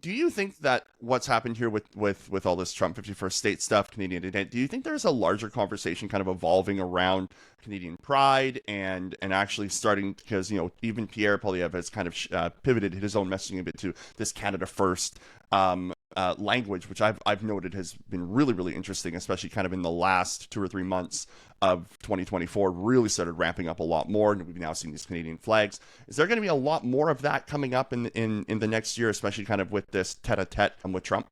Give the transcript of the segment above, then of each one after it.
Do you think that what's happened here with all this Trump 51st state stuff, Canadian identity, do you think there's a larger conversation kind of evolving around Canadian pride and actually starting, because, even Pierre Poilievre has kind of pivoted his own messaging a bit to this Canada first language, which I've noted has been really, really interesting, especially kind of in the last 2 or 3 months of 2024, really started ramping up a lot more, and we've now seen these Canadian flags. Is there going to be a lot more of that coming up in the next year, especially kind of with this tete-a-tete with Trump?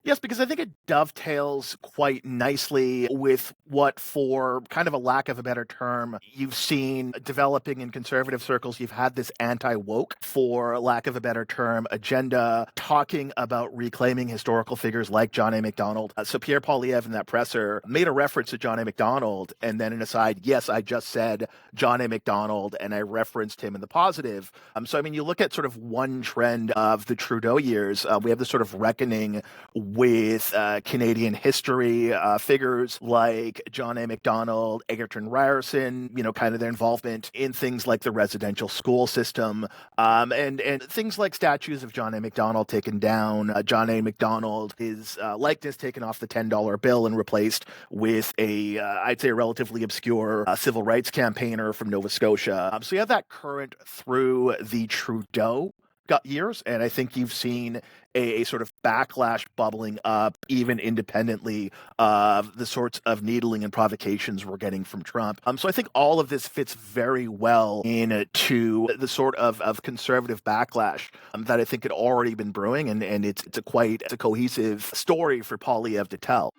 Yes, because I think it dovetails quite nicely with what, for kind of a lack of a better term, you've seen developing in conservative circles. You've had this anti-woke, for lack of a better term, agenda, talking about reclaiming historical figures like John A. Macdonald. So Pierre Poilievre in that presser made a reference to John A. Macdonald, and then an aside, yes, I just said John A. Macdonald, and I referenced him in the positive. So, I mean, you look at sort of one trend of the Trudeau years, we have this sort of reckoning with Canadian history, figures like John A. Macdonald, Egerton Ryerson, kind of their involvement in things like the residential school system, and things like statues of John A. Macdonald taken down, John A. Macdonald, his likeness taken off the $10 bill and replaced with I'd say a relatively obscure civil rights campaigner from Nova Scotia. So you have that current through the Trudeau years, and I think you've seen a sort of backlash bubbling up even independently of the sorts of needling and provocations we're getting from Trump. So I think all of this fits very well into the sort of conservative backlash that I think had already been brewing, and it's a cohesive story for Poilievre to tell.